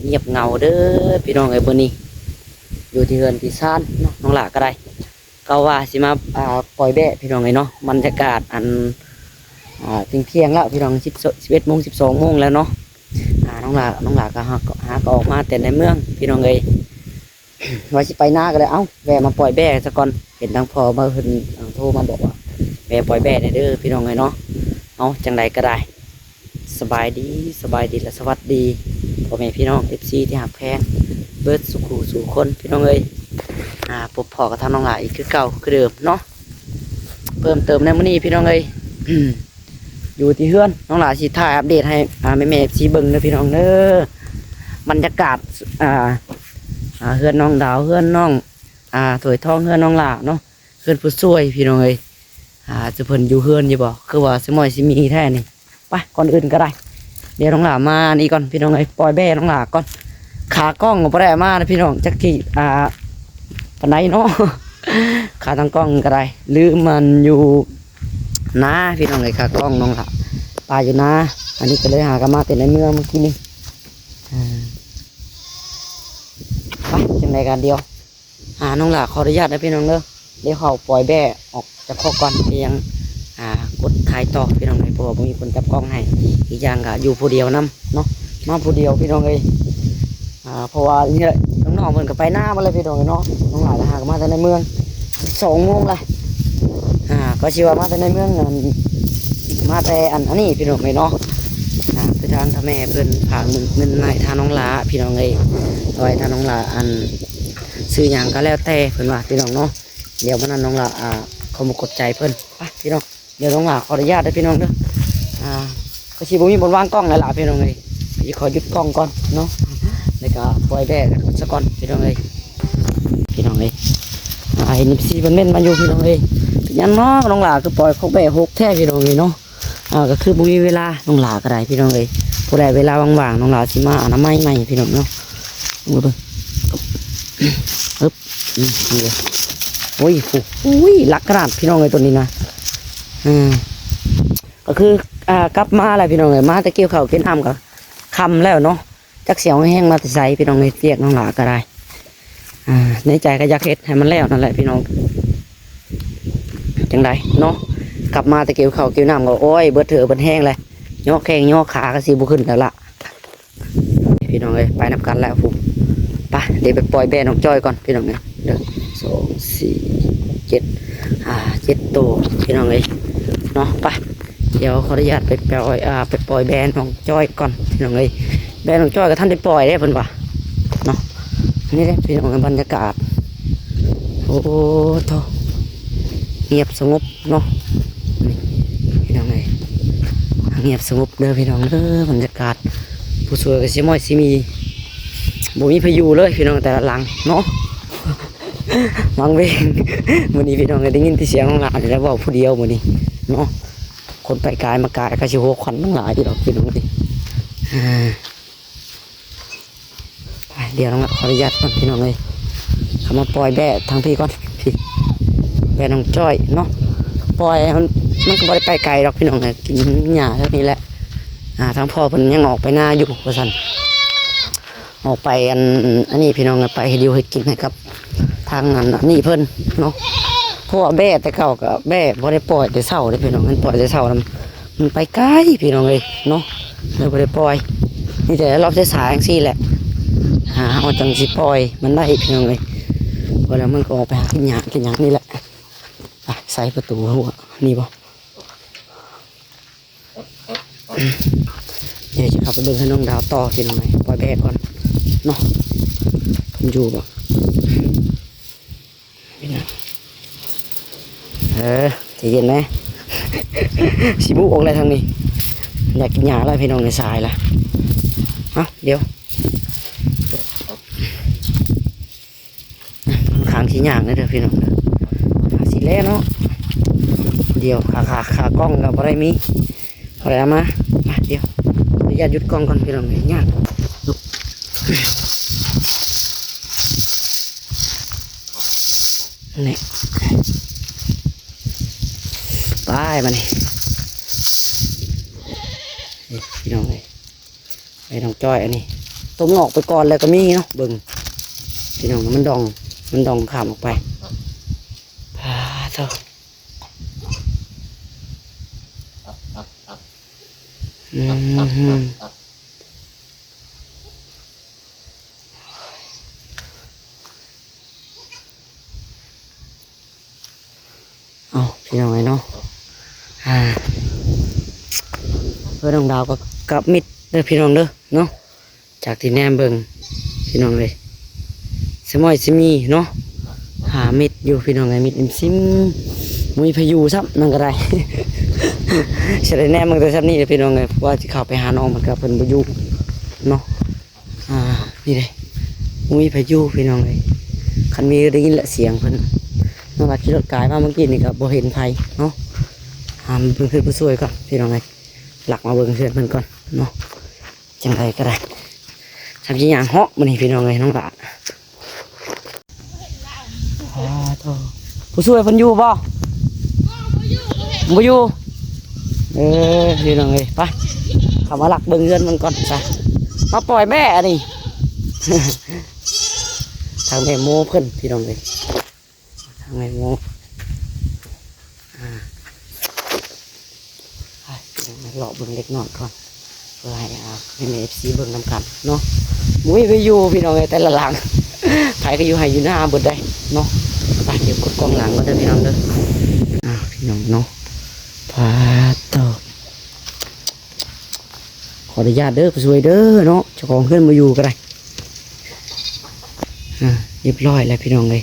เงียบเงาเด้อพี่น้องเอ้ยมื้อนี้อยู่ที่เฮือนที่ซ่านเนาะน้องหลาก็ได้ก็ว่าสิมาปล่อยแบะพี่น้องเอ้ยเนาะบรรยากาศอันเที่ยงแล้วพี่น้อง11 โมง 12 โมงแล้วเนาะน้องหลาก็หาก็ออกมาแต่ในเมืองพี่น้องเอ้ยว่าสิไปหน้าก็เลยเอ้าแวะมาปล่อยแบะซะก่อนเห็นทางพ่อมาเพิ่นโทรมาบอกว่าแวะปล่อยแบะได้เด้อพี่น้องเอ้ยเนาะเอาจังใดก็ได้สบายดีและสวัสดีพ่อแม่พี่น้อง FC ที่หักแพงเบิดสุขสู่คนพี่น้องเอ้ยพบพ่อกับทางน้องหลาอีกคือเก่าคือเดิมเนาะเพิ่มเติมในมื้อนี้พี่น้องเอ้ย อยู่ที่เฮือนน้องหลาสิถ่ายอัปเดตให้แม่ FC เบิ่งเด้อพี่น้องเด้อบรรยากาศเฮือนน้องดาวเฮือนน้องถวยทองเฮือนน้องหลาเนาะเฮือนผู้ช่วยพี่น้องเอ้ยจะเพิ่นอยู่เฮือนอยู่บ่คือว่าสิมอยสิมีแท้นี่ไปก่อนอื่นก็ได้เดี๋ยวน้องหลามานี่ก่อนพี่น้องเอ้ยปล่อยแบ่น้องหลาก่อนขากล้องก็บ่ได้มานะพี่น้องจักกี่ปานใดเนาะ ขาทางกล้องก็ได้ลืมมันอยู่นาพี่น้องเอ้ยขากล้องน้องหลาปลาอยู่นาอันนี้ก็เลยหากันมาแต่ในเมืองเมื่อกี้นี่ไปจังไดกันเดียวน้องหลาขออนุญาตนะพี่น้องเด้อเดี๋ยวเขาปล่อยแบ่ออกจากข้อก่อนเพียงกดถ่ายต่อพี่น้องเลยเพราะว่ามีคนจับกล้องให้อีกอย่างก็อยู่ผู้เดียวนํเนาะมาผู้เดียวพี่น้องเลยเพราะว่านี่แหละน้องๆเพิ่นก็ไปหน้ามาเลยพี่น้องเนาะน้องหลายหากมาแต่ในเมือง2 โมงเลยก็ชื่อว่ามาแต่ในเมืองมาแต่อันนี้พี่น้องเลยเนาะคือทางท่าแม่เพิ่นฝากเงินให้ทางน้องหลาพี่น้องเลยไว้ทางน้องหลาซื้ออย่างก็แล้วแต่เพิ่นว่าพี่น้องเนาะเดี๋ยวมันนั้นน้องหลาเขามากดใจเพิ่นไปพี่น้องเดี๋ยวน้องหลาขออนุญาตได้พี่น้องเด้อก็ชีบุมีบนวางกล้องเลยล่ะพี่น้องเลยพี่ขอหยุดกล้องก่อนเนาะแล้วก็ปล่อยแบ่สักก่อนพี่น้องเลยเห็นซีมันเม่นมาอยู่พี่น้องเลยยันเนาะน้องหลาคือปล่อยเขาแบ่หกแท้พี่น้องเลยเนาะก็คือบุมีเวลาน้องหลาก็ได้พี่น้องเลยผู้ใดเวลาว่างๆน้องหลาสิมาอนามัยใหม่พี่น้องเนาะมือเบิ่งปึ๊บนี่เลยโอ้ยลักกระดาษพี่น้องเลยตัวนี้นะก็คือกลับมาอะไรพี่น้องเลยมาแต่เกี่ยวข้าวกินน้ำก็คำแล้วเนาะจักเสียวแห้งมาแต่ใส่พี่น้องเลยเรียกน้องหลาก็ได้ในใจก็อยากเฮ็ดให้มันแล้วนั่นแหละพี่น้องจังไดเนาะกลับมาแต่เกี่ยวข้าวเกี่ยวน้ำก็โอ้ยเบิดเถอะเบิดแห้งเลยย่อแข้งย่อขาก็สิบุขึ้นแล้วล่ะพี่น้องเลยไปนับกันแล้วฟุบไปเดี๋ยวไปปล่อยแบน้องจ้อยก่อนพี่น้องเนี่ยเด้อ2 4 7 ตัวพี่น้องเลยเนาะไปเดี๋ยวขออนุญาตไปปล่อยแบน้องจ้อยก่อนพี่น้องเลยแบน้องจ้อยกับท่านได้ปล่อยได้เพิ่นว่าเนาะนี่เลยพี่น้องบรรยากาศโอ้โธ่เงียบสงบเนาะนี่พี่น้องเลยเงียบสงบเด้อพี่น้องเด้อบรรยากาศผู้สวยกับสิมอยสิมีบ่มีพายุเลยพี่น้องแต่ละหลังเนาะวังเวงวันนี้พี่น้องได้ยินที่เสียงของหลานแล้วบอกผู้เดียววันนี้เนาะคนไปกายมากายก็ชิโหขวัญทั้งหลายที่เราพี่น้องดิเดี๋ยวน้องขออนุญาตก่อนพี่น้องเลยเขามาปล่อยแบะทางพี่ก่อนพี่แบะน้องจ้อยเนาะปล่อยมันก็ไม่ได้ไปไกลหรอกพี่น้องเลยกินหญ้าเท่านี้แหละทางพ่อเพิ่นยังออกไปหน้าอยู่ว่าซั่นออกไปอันนี้พี่น้องไปให้ดิวให้กินให้กับทางนั้นนี่เพิ่นเนาะเพราะว่าแบ่แต่เก่ากับแบ่บ่ได้ปล่อยแต่เช้าเลยพี่น้องมันปล่อยแต่เช้ามันไปไกลพี่น้องเลยเนาะเลยบ่ได้ปล่อยนี่แต่รอบสายๆจังซี่แหละเอาจังสิปล่อยมันได้พี่น้องเลยพอแล้วมันก็ออกไปหากินหญ้านี่แหละใส่ประตูหัวนี่บ่เดี๋ยวจะขับไปเบิ่งให้น้องดาวต่อพี่น้องเลยปล่อยแบ่ก่อนเนาะอยู่บ่ใจเย็นไหมสิบุออกอะไรทางนี้อยากกินหญ้าอะไรพี่น้องในสายละเดี๋ยวขางสีหยางนี่เด้อพี่น้องสีแล่เนาะเดี๋ยวขากล้องกับอะไรมีอะไรมาเดี๋ยวอย่าหยุดกล้องก่อนพี่น้องเลยหยางนี่ไปมานี่พี่น้องเลยไปน้องจ้อยอันนี้ ต้มงอกไปก่อนแล้วก็มีเนาะเบิ่งพี่น้องมันดองข้ามออกไปพาเถอะเอาพี่น้องไงเนาะเพื่อนน้องดาวก็กับมิดเด้อพี่น้องเด้อเนาะจากที่แนมเบิ่งพี่น้องเลยสมอยสมีเนาะหามิดอยู่พี่น้องไงมิดซิมมุยพายุซับนั่งก็ได้ เฉลยแน่มึงแต่ซับนี่พี่น้องไงว่าจะเข้าไปหาน้องมันกับเพิ่นพายุเนาะนี่เลยมุยพายุพี่น้องเลยคันมีได้ยินละเสียงเพิ่นน้องว่าขี่รถกายมาเมื่อกี้นี่ก็บ่เห็นไผเนาะเพิ่นขึ้นผู้ช่วยก่อนพี่น้องไงหลักมาเบิ่งเพื่อนเพิ่นก่อนเนาะจังไรก็ได้ทำยี่อย่างเหาะมันนี่พี่น้องเลยน้องหลานผู้ช่วยเพิ่นอยู่บ่บ่อยู่พี่น้องเลยไปเข้ามาหลักเบิ่งเพื่อนมันก่อนจ้ะมาปล่อยแม่นี่ ทางแม่โมเพิ่นพี่น้องเลยทางแม่โมหลอกเบิ่งเล็กน้อยก่อนเพื่อให้ให้FCเบิ่งนำกันเนาะมุ้ยไปอยู่พี่น้องเลยแต่ละหลังไผก็อยู่ให้อยู่หน้าเบิดได้เนาะไปเดี๋ยวกดกล้องหลังก็ได้พี่น้องเด้อพี่น้องเนาะพาต่อขออนุญาตเด้อผู้ช่วยเด้อเนาะเจ้าของเพื่อนมาอยู่ก็ได้เรียบร้อยแล้วพี่น้องเลย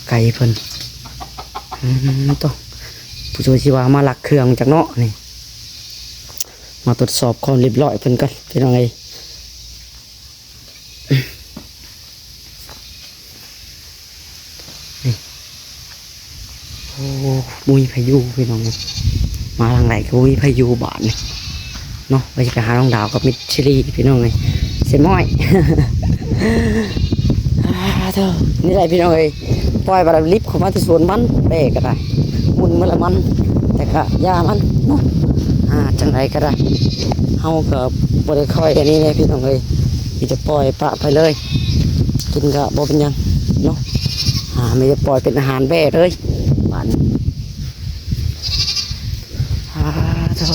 ไก่เพิ่นต้องผู้ช่วยชีวามาหลักเครื่องจากเนาะนี่มาตรวจสอบความเรียบร้อยเพิ่นกันพี่น้องเลยนี่โอ้มุ้ยพายุพี่น้องมาทางไหนก็มุ้ยพายุบาดนี่เนาะไปจะไปหาน้องดาวกับมิชลีพี่น้องเลยเสียม้อย เธอนี่ไรพี่น้องเลยปล่อยไปแล้วลิฟต์เข้ามาที่สวนมันเบรกก็ได้มุนมันละมันแต่ก็ยามันเนาะจังไรก็ได้เฮากับบริคอยอันนี้เลยพี่น้องเลยมีจะปล่อยปะไปเลยกินก็บ่เป็นยังเนาะไม่จะปล่อยเป็นอาหารแบ่เลยบ้านเธอ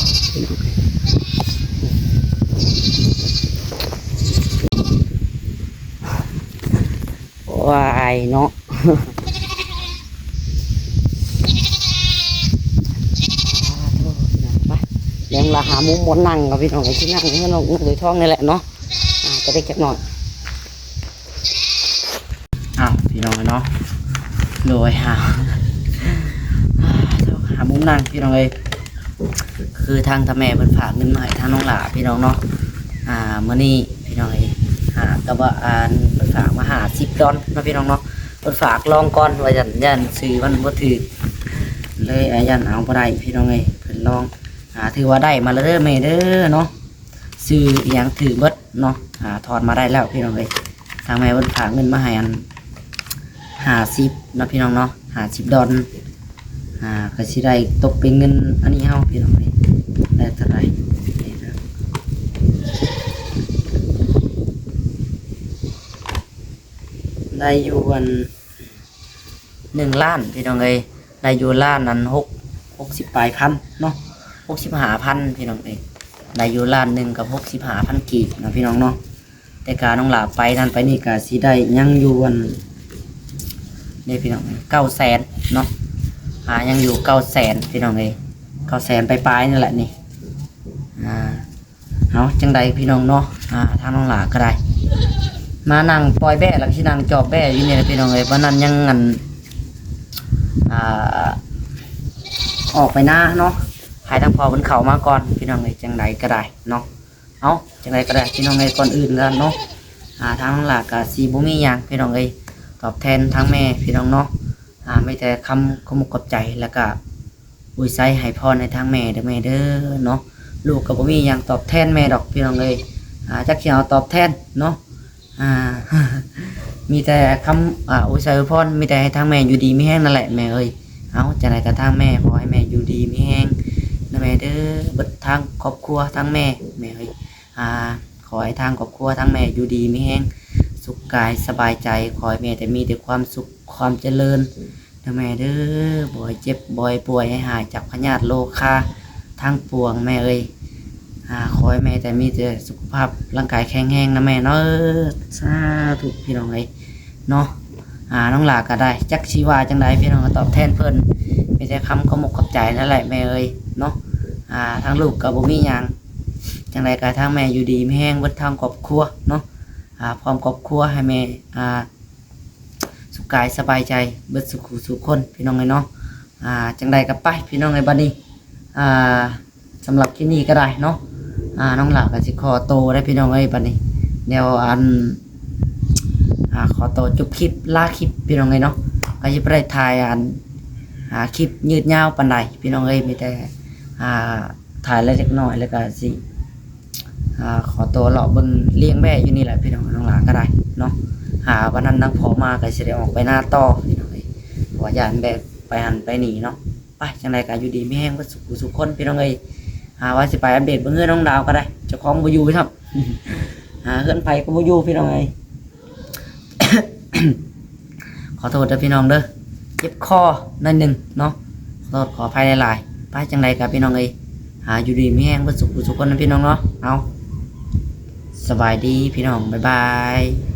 วายเนาะเลี้ยงละหามุมบนนั่งกับพี่น้องไอ้ที่นั่งนี่น้องหรือท้องนี่แหละเนาะจะได้จักหน่อยพี่น้องเนาะโดยหามุมนั่งพี่น้องเลยคือทางทำแม่เป็นฝากเงินมาให้ทางน้องหลาพี่น้องเนาะเมื่อนี้พี่น้องเลยกับว่าเป็นฝากมา$10นะพี่น้องเนาะเป็นฝากลองก่อนว่ายันซื้อมันบ่ถือเลยยันเอาบ่ได้พี่น้องเลยเพิ่นลองถือว่าได้มาแล้วเด้อแม่เด้อเนาะซื้ออย่างถือเบิดเนาะถอนมาได้แล้วพี่น้องเลยทางแม่เป็นฝากเงินมาให้50นะพี่น้องเนาะ$50ก็สิได้ตกเป็นเงินอันนี้เฮาพี่น้องเลยได้เท่าไหร่ได้อยู่วัน1 ล้านพี่น้องเลยได้อยู่ล้านนั้น60ปลายพันเนาะ65,000พี่น้องเองได้อยู่ล้านหนึ่งกับ65,000กีบนะพี่น้องเนาะแต่การน้องหลาไปนั่นไปนี่ก็สิได้ยังอยู่วันนี่พี่น้อง900,000เนาะยังอยู่900,000พี่น้องเลย900,000ปลายนี่แหละนี่เอาจังใดพี่น้องเนาะทางน้องหลาก็ได้มานั่งปล่อยแบ่แล้วที่นั่งจอบแบ่อยู่นี่นะพี่น้องเลยวันนั้นยังงันออกไปหน้าเนาะหายทางพอบนเขามาก่อนพี่น้องเลยจังใดก็ได้เนาะเอาจังใดก็ได้พี่น้องเลยก่อนอื่นกันเนาะทางน้องหลากับซีบุมีอย่างพี่น้องเลยตอบแทนทางแม่พี่น้องเนาะไม่แต่คำขมุกขอบใจแล้วก็อุยไซให้พรในทางแม่เด้อแม่เด้อเนาะลูกกับบุมีอย่างตอบแทนแม่ดอกพี่น้องเลยจักเขียวตอบแทนเนาะมีแต่คำอุยไซพรมีแต่ให้ทางแม่อยู่ดีไม่แห้งนั่นแหละแม่เอ้ยเอาจังไรกับทางแม่ขอให้แม่อยู่ดีไม่แห้งนะแม่เด้อเบิดทางครอบครัวทางแม่เอ้ยขอ อให้ทางครอบครัวทั้งแม่อยู่ดีมีแห้งสุขกายสบายใจขอให้แม่แต่มีแต่ความสุขความเจริญนะแม่เด้อบ่ให้เจ็บบ่ให้ป่วยให้หายจากพยาธิโรคาทั้งปวงแม่เอ้ยขอให้แม่แต่มีแต่สุขภาพร่างกายแข็งแรงนะแม่เนาะสาธุพี่น้องเอ้ยเนาะน้องหลาก็ได้จักชีวาจังไดพี่น้องก็ตอบแทนเพิ่นมีแต่คำขอบใจนั่นแหละแม่เอ้ยเนาะทางลูกก็บ่มีหยังจังไดก็ทางแม่อยู่ดีมีแห้งเบิดทางครอบครัวเนาะพร้อมครอบครัวให้แม่สุขกายสบายใจเบิดสุขคนพี่น้องเอ้ยเนาะจังไดก็ไปพี่น้องเอ้ยบัดนี้สำหรับที่นี่ก็ได้เนาะน้องหลาก็สิขอโตได้พี่น้องเอ้ยบัดนี้เดี๋ยวขอโตจบคลิปลาคลิปพี่น้องเอ้ยเนาะก็สิบ่ได้ถ่ายคลิปยืดยาวปานใดพี่น้องเอ้ยมีแต่ถ่ายเล็กน้อยแล้วก็สิขอตัวเลาะเบิ่งเลี้ยงแม่อยู่นี่แหละพี่น้องน้องหลาก็ได้เนาะวันนั้นนังพอมาก็สิได้ออกไปหน้าต่อพี่น้องเอ้ยขอญาตแบบไปหันไปหนีเนาะไปจังได๋ก็อยู่ดีมีแฮงบ่สุขคนพี่น้องเอ้ยว่าสิไปอัปเดตเบิ่งเฮือนน้องดาวก็ได้เจ้าของบ่อยู่ครับเฮือนไผก็บ่อยู่พี่น้องเอ้ย ขอโทษเด้อพี่น้องเด้อเจ็บคอหน่อยหนึ่งเนาะขออภัยหลายๆไปจังไรกับพี่น้องเอ้ยอยู่ดีมีแห้งเพื่อสุขคนนะพี่น้องเนาะเอาสบายดีพี่น้องบ๊ายบาย